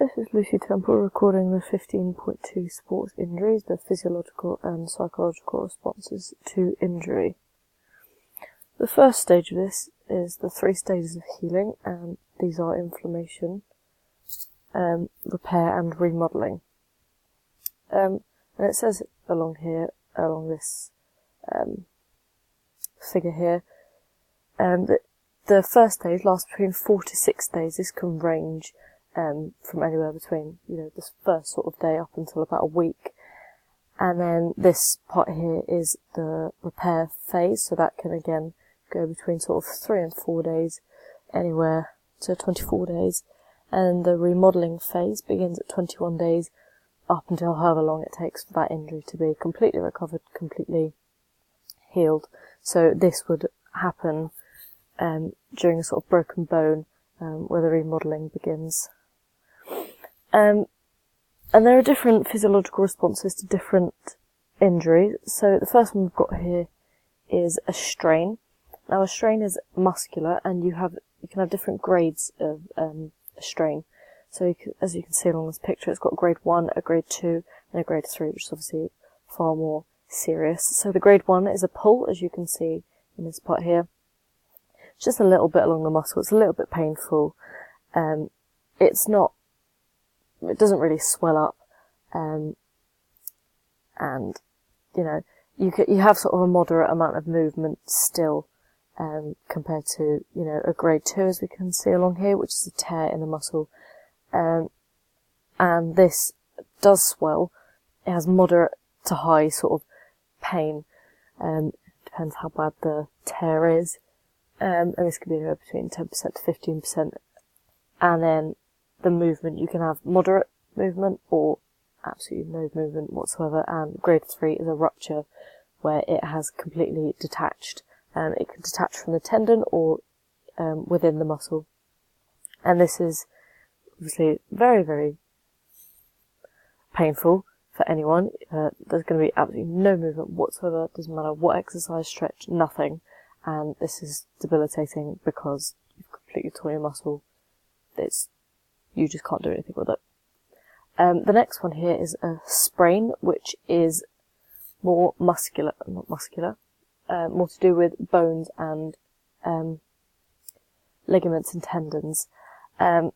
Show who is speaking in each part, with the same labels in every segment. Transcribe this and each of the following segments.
Speaker 1: This is Lucy Temple recording the 15.2 sports injuries, the physiological and psychological responses to injury. The first stage of this is the 3 stages of healing, and these are inflammation, repair and remodelling. And it says along this figure here, that the first stage lasts between 4 to 6 days. This can range from anywhere between, this first sort of day up until about a week. And then this part here is the repair phase, so that can again go between sort of 3 and 4 days, anywhere to 24 days. And the remodelling phase begins at 21 days up until however long it takes for that injury to be completely recovered, completely healed. So this would happen during a sort of broken bone where the remodelling begins. And there are different physiological responses to different injuries. So the first one we've got here is a strain. Now a strain is muscular, and you can have different grades of a strain. So as you can see along this picture, it's got grade 1, a grade 2, and a grade 3, which is obviously far more serious. So the grade 1 is a pull, as you can see in this part here. It's just a little bit along the muscle. It's a little bit painful. It doesn't really swell up, and you have sort of a moderate amount of movement still, compared to a grade 2, as we can see along here, which is a tear in the muscle, and this does swell. It has moderate to high sort of pain, depends how bad the tear is, and this could be anywhere between 10% to 15%, and then the movement, you can have moderate movement or absolutely no movement whatsoever, and grade 3 is a rupture where it has completely detached. It can detach from the tendon or within the muscle. And this is obviously very, very painful for anyone. There's going to be absolutely no movement whatsoever. It doesn't matter what exercise, stretch, nothing. And this is debilitating because you've completely torn your muscle. You just can't do anything with it. The next one here is a sprain, which is more more to do with bones and ligaments and tendons. And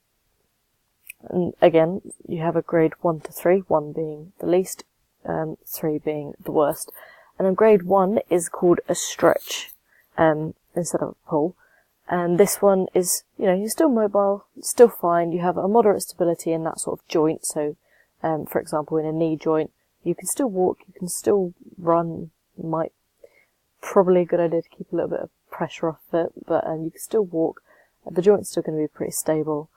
Speaker 1: again, you have a grade 1 to 3, 1 being the least, 3 being the worst. And then grade 1 is called a stretch, instead of a pull. And this one is, you're still mobile, still fine, you have a moderate stability in that sort of joint. So, for example, in a knee joint, you can still walk, you can still run. Probably a good idea to keep a little bit of pressure off it, but you can still walk. The joint's still going to be pretty stable.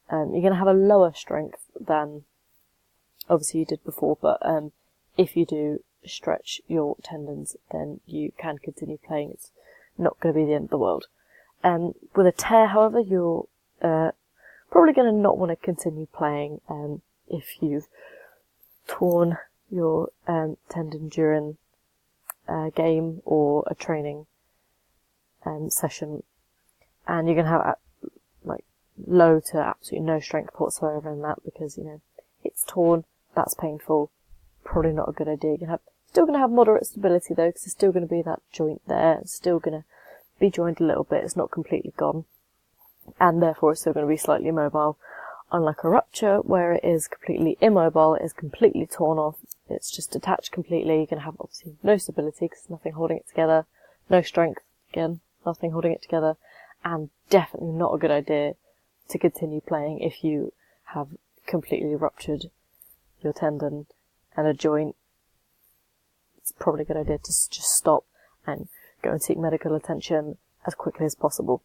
Speaker 1: You're going to have a lower strength than obviously you did before, but if you do stretch your tendons, then you can continue playing. It's not going to be the end of the world. With a tear, however, you're probably going to not want to continue playing if you've torn your tendon during a game or a training session, and you're going to have low to absolutely no strength whatsoever in that, because it's torn, that's painful, probably not a good idea. You're still going to have moderate stability though, because there's still going to be that joint there. It's still going to be joined a little bit, it's not completely gone, and therefore it's still going to be slightly mobile, unlike a rupture where it is completely immobile, it is completely torn off, it's just detached completely. You're going to have obviously no stability because there's nothing holding it together, no strength, again, nothing holding it together, and definitely not a good idea to continue playing if you have completely ruptured your tendon and a joint. It's probably a good idea to just stop and go and seek medical attention as quickly as possible.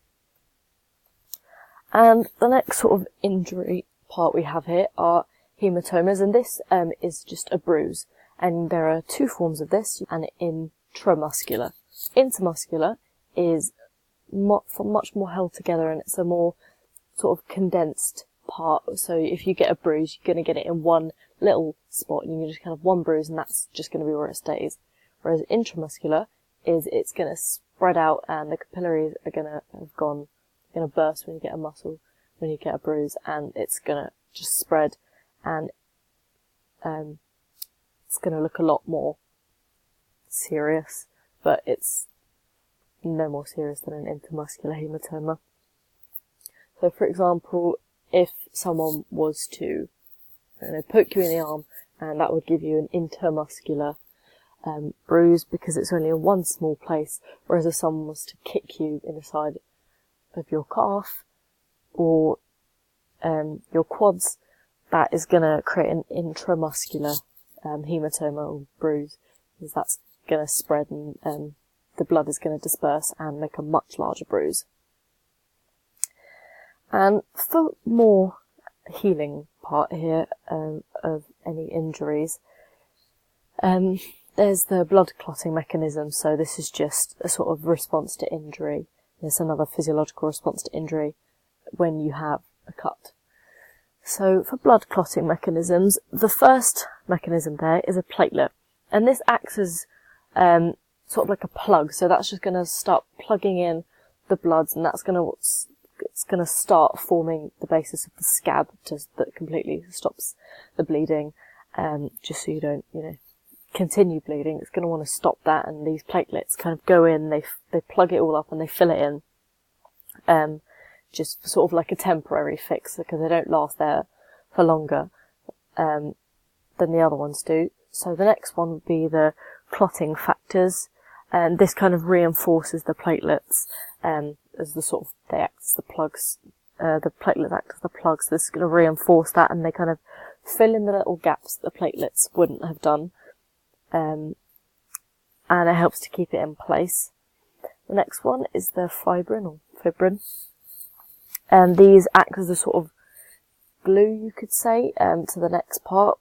Speaker 1: And the next sort of injury part we have here are hematomas, and this is just a bruise. And there are 2 forms of this, and intramuscular. Intermuscular is much more held together, and it's a more sort of condensed part. So if you get a bruise, you're going to get it in one little spot, and you just kind of one bruise, and that's just going to be where it stays. Whereas intramuscular it's going to spread out, and the capillaries are going to burst when you get a bruise, and it's going to just spread and it's going to look a lot more serious, but it's no more serious than an intermuscular hematoma. So, for example, if someone was to poke you in the arm, and that would give you an intermuscular bruise because it's only in one small place, whereas if someone was to kick you in the side of your calf or your quads, that is going to create an intramuscular hematoma or bruise, because that's going to spread and the blood is going to disperse and make a much larger bruise. And for more healing part here of any injuries, there's the blood clotting mechanism. So this is just a sort of response to injury. There's another physiological response to injury when you have a cut. So for blood clotting mechanisms, the first mechanism there is a platelet, and this acts as sort of like a plug. So that's just going to start plugging in the bloods, and it's going to start forming the basis of the scab that completely stops the bleeding, just so you don't, continue bleeding. It's going to want to stop that, and these platelets kind of go in, they plug it all up and they fill it in, just sort of like a temporary fix, because they don't last there for longer than the other ones do. So the next one would be the clotting factors, and this kind of reinforces the platelets as they act as the plugs. The platelets act as the plugs. This is going to reinforce that, and they kind of fill in the little gaps that the platelets wouldn't have done, and it helps to keep it in place. The next one is the fibrin. And these act as a sort of glue, you could say, to the next part,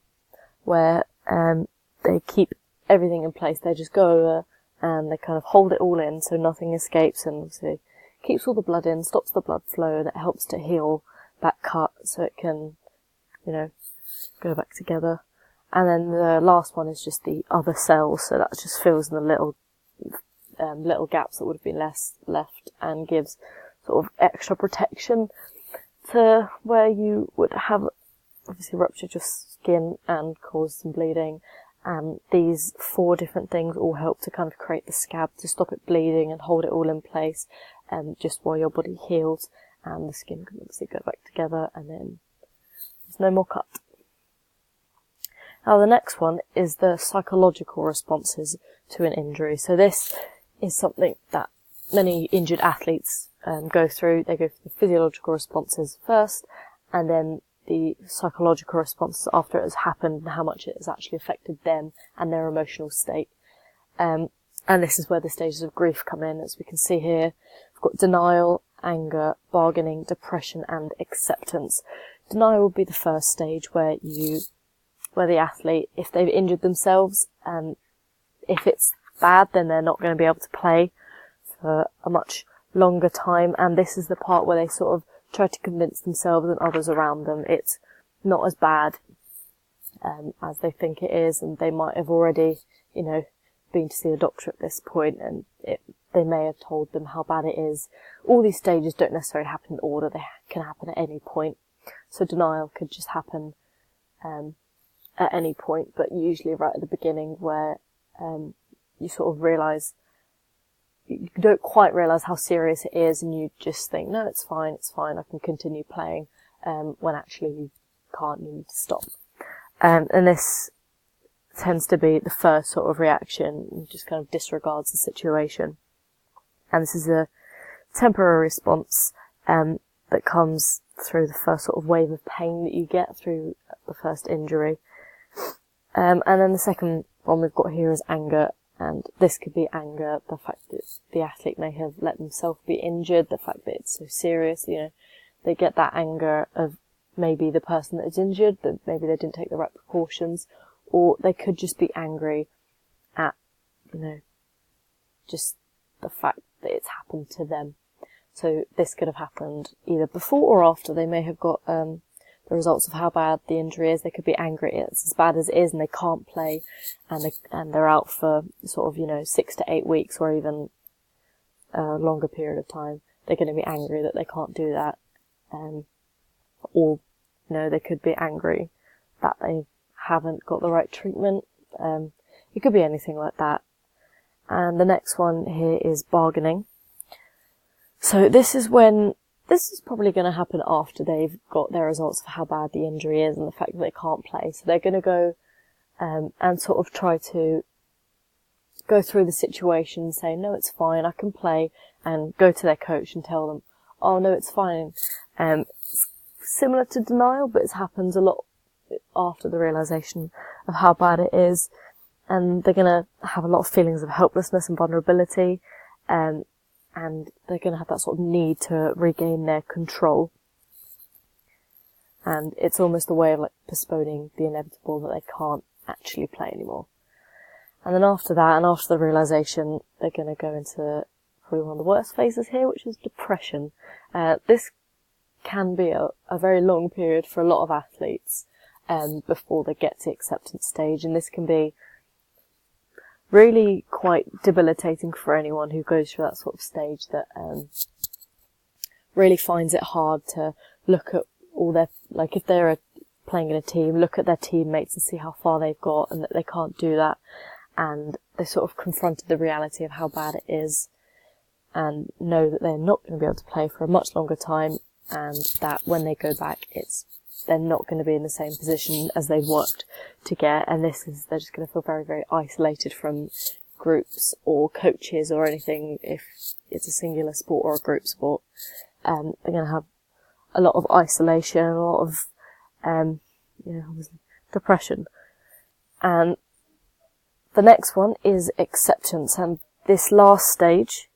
Speaker 1: where they keep everything in place. They just go over and they kind of hold it all in so nothing escapes, and obviously keeps all the blood in, stops the blood flow, and it helps to heal that cut so it can, go back together. And then the last one is just the other cells, so that just fills in the little gaps that would have been left and gives sort of extra protection to where you would have obviously ruptured your skin and caused some bleeding. And these 4 different things all help to kind of create the scab to stop it bleeding and hold it all in place, just while your body heals and the skin can obviously go back together, and then there's no more cut. Now the next one is the psychological responses to an injury. So this is something that many injured athletes go through. They go through the physiological responses first, and then the psychological responses after it has happened and how much it has actually affected them and their emotional state. And this is where the stages of grief come in. As we can see here, we've got denial, anger, bargaining, depression, and acceptance. Denial will be the first stage where the athlete, if they've injured themselves, if it's bad, then they're not going to be able to play for a much longer time. And this is the part where they sort of try to convince themselves and others around them it's not as bad as they think it is, and they might have already, been to see a doctor at this point, and they may have told them how bad it is. All these stages don't necessarily happen in order. They can happen at any point. So denial could just happen at any point, but usually right at the beginning, where you sort of realise, you don't quite realise how serious it is, and you just think, no, it's fine, I can continue playing, when actually you can't, you need to stop. And this tends to be the first sort of reaction, and just kind of disregards the situation. And this is a temporary response that comes through the first sort of wave of pain that you get through the first injury. And then the second one we've got here is anger. And this could be anger, the fact that the athlete may have let themselves be injured, the fact that it's so serious, they get that anger of maybe the person that is injured, that maybe they didn't take the right precautions, or they could just be angry at, just the fact that it's happened to them. So this could have happened either before or after. They may have got the results of how bad the injury is. They could be angry it's as bad as it is and they can't play, and they're out for sort of 6 to 8 weeks or even a longer period of time. They're going to be angry that they can't do that, or they could be angry that they haven't got the right treatment. It could be anything like that. And the next one here is bargaining. So this is probably going to happen after they've got their results of how bad the injury is and the fact that they can't play. So they're going to go and sort of try to go through the situation, say, no, it's fine, I can play, and go to their coach and tell them, oh, no, it's fine. It's similar to denial, but it happens a lot after the realization of how bad it is. And they're going to have a lot of feelings of helplessness and vulnerability, and they're going to have that sort of need to regain their control. And it's almost a way of like postponing the inevitable that they can't actually play anymore. And then after that, and after the realization, they're going to go into probably one of the worst phases here, which is depression. This can be a very long period for a lot of athletes before they get to the acceptance stage, and this can be really quite debilitating for anyone who goes through that sort of stage, that really finds it hard to look at all their, like if they're playing in a team, look at their teammates and see how far they've got and that they can't do that. And they sort of confronted the reality of how bad it is and know that they're not going to be able to play for a much longer time, and that when they go back, they're not going to be in the same position as they've worked to get, and they're just going to feel very, very isolated from groups or coaches or anything if it's a singular sport or a group sport. They're going to have a lot of isolation, a lot of, depression. And the next one is acceptance, and this last stage,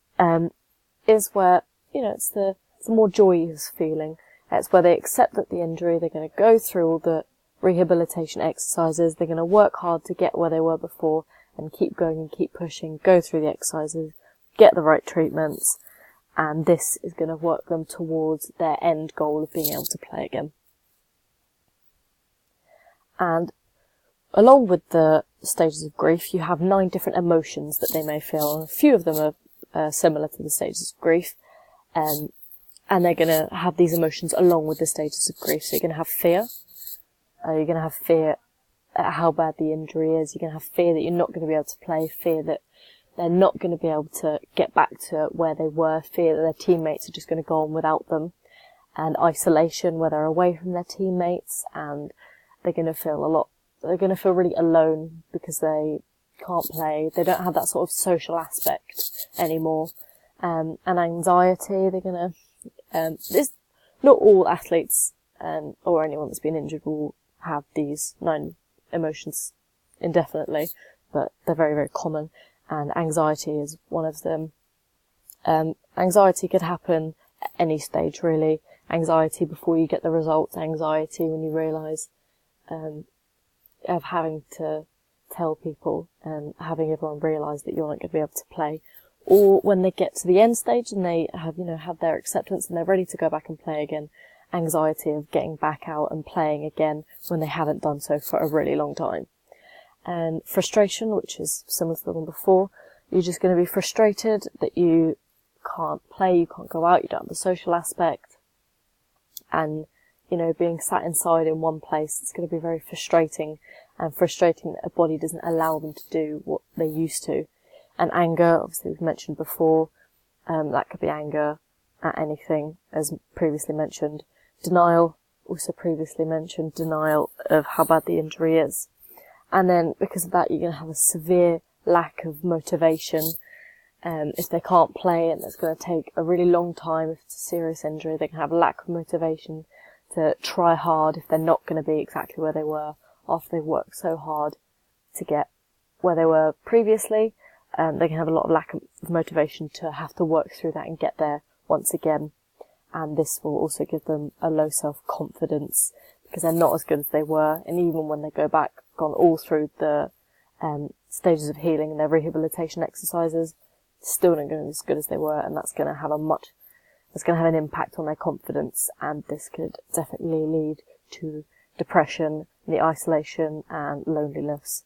Speaker 1: is where, it's the more joyous feeling. It's where they accept that the injury, they're going to go through all the rehabilitation exercises, they're going to work hard to get where they were before and keep going and keep pushing, go through the exercises, get the right treatments, and this is going to work them towards their end goal of being able to play again. And along with the stages of grief, you have 9 different emotions that they may feel, and a few of them are similar to the stages of grief. And they're going to have these emotions along with the stages of grief. So you're going to have fear. You're going to have fear at how bad the injury is. You're going to have fear that you're not going to be able to play. Fear that they're not going to be able to get back to where they were. Fear that their teammates are just going to go on without them. And isolation, where they're away from their teammates. And they're going to feel really alone because they can't play. They don't have that sort of social aspect anymore. And anxiety, they're going to... not all athletes or anyone that's been injured will have these 9 emotions indefinitely, but they're very, very common, and anxiety is one of them. Anxiety could happen at any stage, really. Anxiety before you get the results, anxiety when you realise of having to tell people and having everyone realise that you're not going to be able to play. Or when they get to the end stage and they have, have their acceptance and they're ready to go back and play again, anxiety of getting back out and playing again when they haven't done so for a really long time. And frustration, which is similar to the one before, you're just going to be frustrated that you can't play, you can't go out, you don't have the social aspect. And, being sat inside in one place, it's going to be very frustrating, and frustrating that a body doesn't allow them to do what they used to. And anger, obviously we've mentioned before, that could be anger at anything, as previously mentioned. Denial, also previously mentioned, denial of how bad the injury is. And then, because of that, you're going to have a severe lack of motivation. If they can't play and it's going to take a really long time, if it's a serious injury, they can have a lack of motivation to try hard if they're not going to be exactly where they were after they've worked so hard to get where they were previously. They can have a lot of lack of motivation to have to work through that and get there once again. And this will also give them a low self-confidence because they're not as good as they were. And even when they go back, gone all through the stages of healing and their rehabilitation exercises, still not going to be as good as they were. And that's going to have an impact on their confidence. And this could definitely lead to depression, the isolation and loneliness.